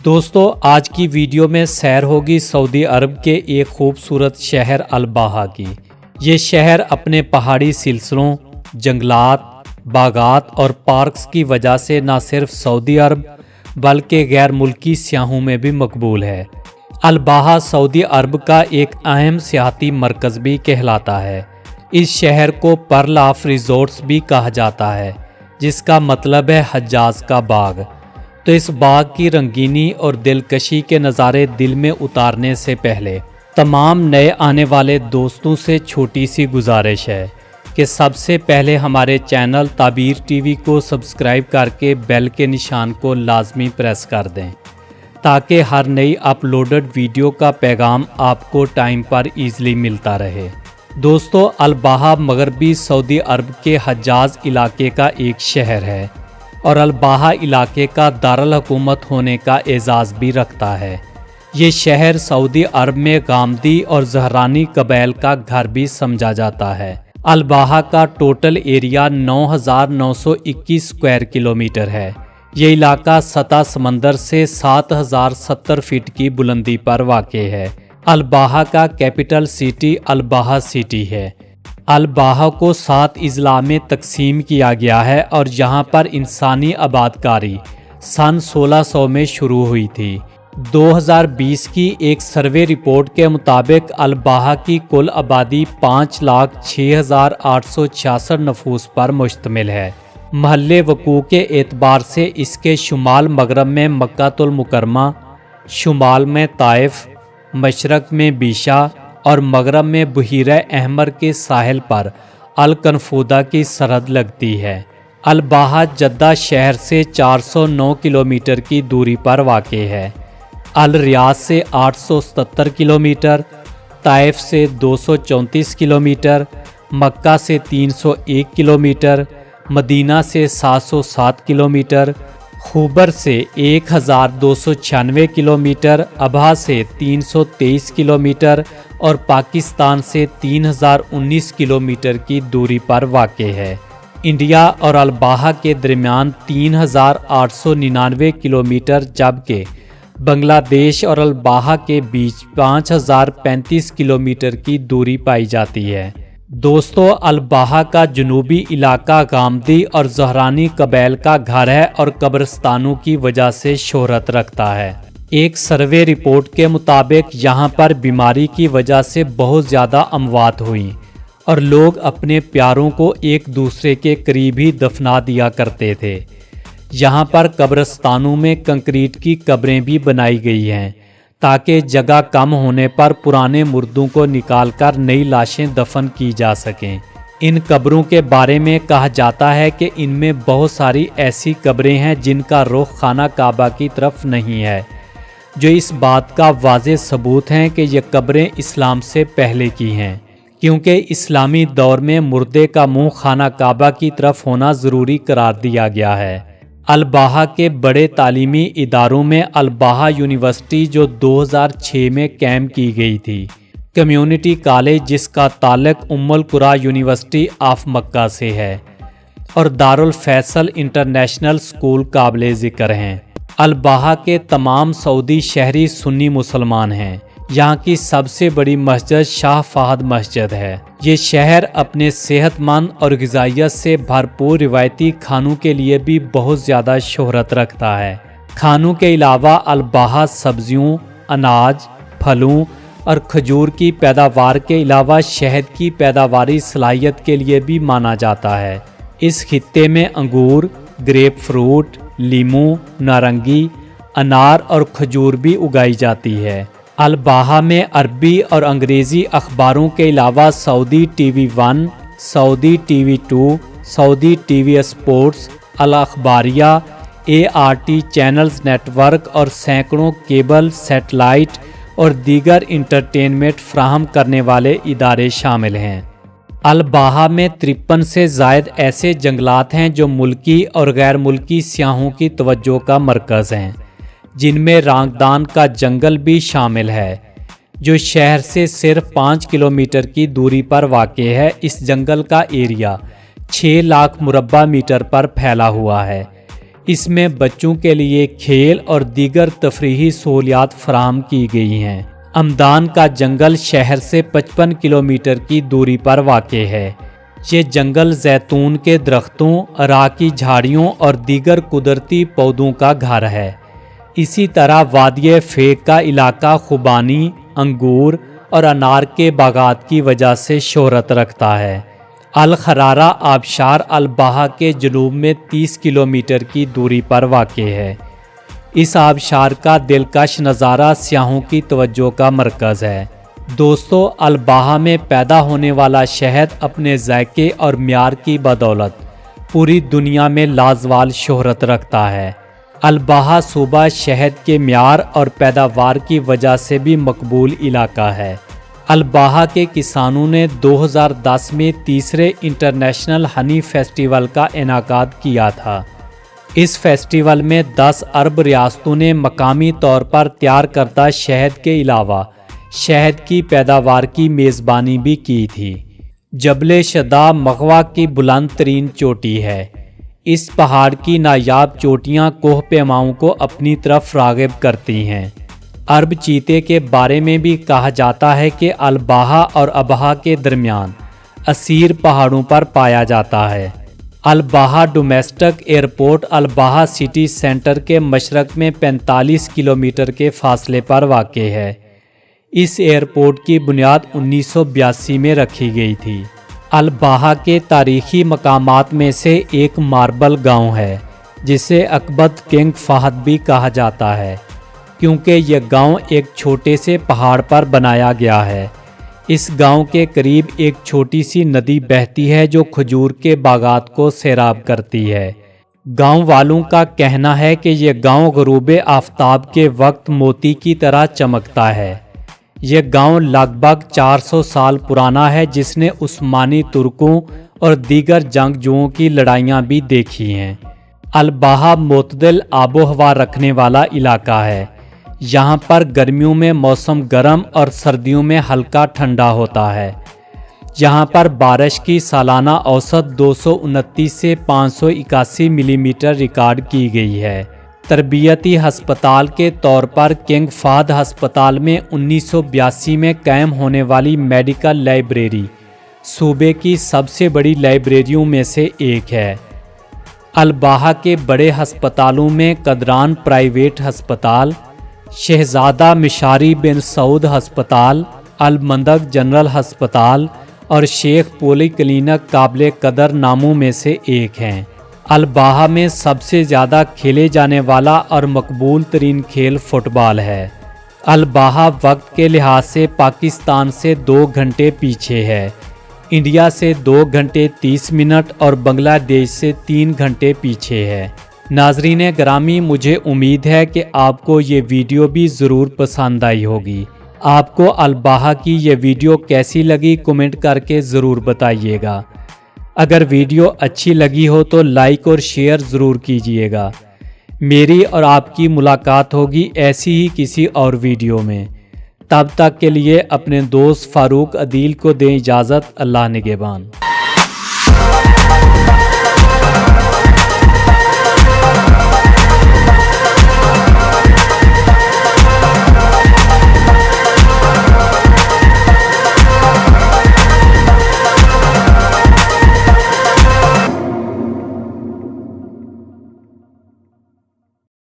دوستو آج کی ویڈیو میں سیر ہوگی سعودی عرب کے ایک خوبصورت شہر الباحہ کی۔ یہ شہر اپنے پہاڑی سلسلوں، جنگلات، باغات اور پارکس کی وجہ سے نہ صرف سعودی عرب بلکہ غیر ملکی سیاحوں میں بھی مقبول ہے۔ الباحہ سعودی عرب کا ایک اہم سیاحتی مرکز بھی کہلاتا ہے۔ اس شہر کو پرل آف ریزورٹس بھی کہا جاتا ہے، جس کا مطلب ہے حجاز کا باغ۔ تو اس باغ کی رنگینی اور دلکشی کے نظارے دل میں اتارنے سے پہلے تمام نئے آنے والے دوستوں سے چھوٹی سی گزارش ہے کہ سب سے پہلے ہمارے چینل تعبیر ٹی وی کو سبسکرائب کر کے بیل کے نشان کو لازمی پریس کر دیں تاکہ ہر نئی اپلوڈڈ ویڈیو کا پیغام آپ کو ٹائم پر ایزلی ملتا رہے۔ دوستو الباحہ مغربی سعودی عرب کے حجاز علاقے کا ایک شہر ہے اور الباحہ علاقے کا دارالحکومت ہونے کا اعزاز بھی رکھتا ہے۔ یہ شہر سعودی عرب میں غامدی اور زہرانی قبائل کا گھر بھی سمجھا جاتا ہے۔ الباحہ کا ٹوٹل ایریا 9921 اسکوائر کلومیٹر ہے۔ یہ علاقہ سطح سمندر سے 7070 فٹ کی بلندی پر واقع ہے۔ الباحہ کا کیپٹل سٹی الباحہ سٹی ہے۔ الباحہ کو 7 اضلاع میں تقسیم کیا گیا ہے اور یہاں پر انسانی آبادکاری سن 1600 میں شروع ہوئی تھی۔ 2020 کی ایک سروے رپورٹ کے مطابق الباحہ کی کل آبادی 5,06,866 نفوس پر مشتمل ہے۔ محل وقوع کے اعتبار سے اس کے شمال مغرب میں مکہ المکرمہ، شمال میں طائف، مشرق میں بیشہ اور مغرب میں بحیرہ احمر کے ساحل پر الکنفودہ کی سرحد لگتی ہے۔ الباحہ جدہ شہر سے 409 کلومیٹر کی دوری پر واقع ہے۔ الریاض سے 877 کلومیٹر، طائف سے 234 کلومیٹر، مکہ سے 301 کلومیٹر، مدینہ سے 707 کلومیٹر، خوبر سے 1296 کلومیٹر، ابہا سے 323 کلومیٹر اور پاکستان سے 3019 کلومیٹر کی دوری پر واقع ہے۔ انڈیا اور الباحہ کے درمیان 3899 کلومیٹر جبکہ بنگلہ دیش اور الباحہ کے بیچ 5035 کلومیٹر کی دوری پائی جاتی ہے۔ دوستو الباحہ کا جنوبی علاقہ غامدی اور زہرانی قبائل کا گھر ہے اور قبرستانوں کی وجہ سے شہرت رکھتا ہے۔ ایک سروے رپورٹ کے مطابق یہاں پر بیماری کی وجہ سے بہت زیادہ اموات ہوئیں اور لوگ اپنے پیاروں کو ایک دوسرے کے قریب ہی دفنا دیا کرتے تھے۔ یہاں پر قبرستانوں میں کنکریٹ کی قبریں بھی بنائی گئی ہیں تاکہ جگہ کم ہونے پر پرانے مردوں کو نکال کر نئی لاشیں دفن کی جا سکیں۔ ان قبروں کے بارے میں کہا جاتا ہے کہ ان میں بہت ساری ایسی قبریں ہیں جن کا رخ خانہ کعبہ کی طرف نہیں ہے، جو اس بات کا واضح ثبوت ہے کہ یہ قبریں اسلام سے پہلے کی ہیں، کیونکہ اسلامی دور میں مردے کا منہ خانہ کعبہ کی طرف ہونا ضروری قرار دیا گیا ہے۔ الباحہ کے بڑے تعلیمی اداروں میں الباحہ یونیورسٹی جو 2006 میں قائم کی گئی تھی، کمیونٹی کالج جس کا تعلق القرى یونیورسٹی آف مکہ سے ہے اور دارالفیصل انٹرنیشنل اسکول قابل ذکر ہیں۔ الباحہ کے تمام سعودی شہری سنی مسلمان ہیں۔ یہاں کی سب سے بڑی مسجد شاہ فہد مسجد ہے۔ یہ شہر اپنے صحت مند اور غذائیت سے بھرپور روایتی کھانوں کے لیے بھی بہت زیادہ شہرت رکھتا ہے۔ کھانوں کے علاوہ الباحہ سبزیوں، اناج، پھلوں اور کھجور کی پیداوار کے علاوہ شہد کی پیداواری صلاحیت کے لیے بھی مانا جاتا ہے۔ اس خطے میں انگور، گریپ فروٹ، لیموں، نارنگی، انار اور کھجور بھی اگائی جاتی ہے۔ الباحہ میں عربی اور انگریزی اخباروں کے علاوہ Saudi T V 1، Saudi T V 2، Saudi T V sports, الاخباریہ، ART چینلز نیٹ ورک اور سینکڑوں کیبل، سیٹلائٹ اور دیگر انٹرٹینمنٹ فراہم کرنے والے ادارے شامل ہیں۔ الباحہ میں 53 سے زائد ایسے جنگلات ہیں جو ملکی اور غیر ملکی سیاحوں کی توجہ کا مرکز ہیں، جن میں رانگدان کا جنگل بھی شامل ہے جو شہر سے صرف 5 کلومیٹر کی دوری پر واقع ہے۔ اس جنگل کا ایریا 6 لاکھ مربع میٹر پر پھیلا ہوا ہے۔ اس میں بچوں کے لیے کھیل اور دیگر تفریحی سہولیات فراہم کی گئی ہیں۔ امدان کا جنگل شہر سے 55 کلومیٹر کی دوری پر واقع ہے۔ یہ جنگل زیتون کے درختوں، راکی جھاڑیوں اور دیگر قدرتی پودوں کا گھر ہے۔ اسی طرح وادی فیک کا علاقہ خوبانی، انگور اور انار کے باغات کی وجہ سے شہرت رکھتا ہے۔ الخرارہ آبشار الباحہ کے جنوب میں 30 کلومیٹر کی دوری پر واقع ہے۔ اس آبشار کا دلکش نظارہ سیاحوں کی توجہ کا مرکز ہے۔ دوستو، الباحہ میں پیدا ہونے والا شہد اپنے ذائقے اور معیار کی بدولت پوری دنیا میں لازوال شہرت رکھتا ہے۔ الباحہ صوبہ شہد کے معیار اور پیداوار کی وجہ سے بھی مقبول علاقہ ہے۔ الباحہ کے کسانوں نے 2010 میں تیسرے انٹرنیشنل ہنی فیسٹیول کا انعقاد کیا تھا۔ اس فیسٹیول میں 10 عرب ریاستوں نے مقامی طور پر تیار کردہ شہد کے علاوہ شہد کی پیداوار کی میزبانی بھی کی تھی۔ جبل شدا مغوا کی بلند ترین چوٹی ہے۔ اس پہاڑ کی نایاب چوٹیاں کوہ پیماؤں کو اپنی طرف راغب کرتی ہیں۔ عرب چیتے کے بارے میں بھی کہا جاتا ہے کہ الباحہ اور ابہا کے درمیان اسیر پہاڑوں پر پایا جاتا ہے۔ الباحہ ڈومیسٹک ایئرپورٹ الباحہ سٹی سینٹر کے مشرق میں 45 کلومیٹر کے فاصلے پر واقع ہے۔ اس ایئرپورٹ کی بنیاد 1982 میں رکھی گئی تھی۔ الباحہ کے تاریخی مقامات میں سے ایک ماربل گاؤں ہے، جسے عقبۃ کنگ فہد بھی کہا جاتا ہے، کیونکہ یہ گاؤں ایک چھوٹے سے پہاڑ پر بنایا گیا ہے۔ اس گاؤں کے قریب ایک چھوٹی سی ندی بہتی ہے جو کھجور کے باغات کو سیراب کرتی ہے۔ گاؤں والوں کا کہنا ہے کہ یہ گاؤں غروب آفتاب کے وقت موتی کی طرح چمکتا ہے۔ یہ گاؤں لگ بھگ 400 سال پرانا ہے، جس نے عثمانی ترکوں اور دیگر جنگجوؤں کی لڑائیاں بھی دیکھی ہیں۔ الباحہ معتدل آب و ہوا رکھنے والا علاقہ ہے۔ یہاں پر گرمیوں میں موسم گرم اور سردیوں میں ہلکا ٹھنڈا ہوتا ہے۔ یہاں پر بارش کی سالانہ اوسط 229 سے 581 ملی میٹر ریکارڈ کی گئی ہے۔ تربیتی ہسپتال کے طور پر کنگ فہد ہسپتال میں 1982 میں قائم ہونے والی میڈیکل لائبریری صوبے کی سب سے بڑی لائبریریوں میں سے ایک ہے۔ الباحہ کے بڑے ہسپتالوں میں قدران پرائیویٹ ہسپتال، شہزادہ مشاری بن سعود ہسپتال، المندق جنرل ہسپتال اور شیخ پولی کلینک قابل قدر ناموں میں سے ایک ہیں۔ الباحہ میں سب سے زیادہ کھیلے جانے والا اور مقبول ترین کھیل فٹ بال ہے۔ الباحہ وقت کے لحاظ سے پاکستان سے 2 گھنٹے پیچھے ہے، انڈیا سے 2 گھنٹے 30 منٹ اور بنگلہ دیش سے 3 گھنٹے پیچھے ہے۔ ناظرین گرامی، مجھے امید ہے کہ آپ کو یہ ویڈیو بھی ضرور پسند آئی ہوگی۔ آپ کو الباحہ کی یہ ویڈیو کیسی لگی کمنٹ کر کے ضرور بتائیے گا۔ اگر ویڈیو اچھی لگی ہو تو لائک اور شیئر ضرور کیجیے گا۔ میری اور آپ کی ملاقات ہوگی ایسی ہی کسی اور ویڈیو میں۔ تب تک کے لیے اپنے دوست فاروق عدیل کو دیں اجازت۔ اللہ نگہبان۔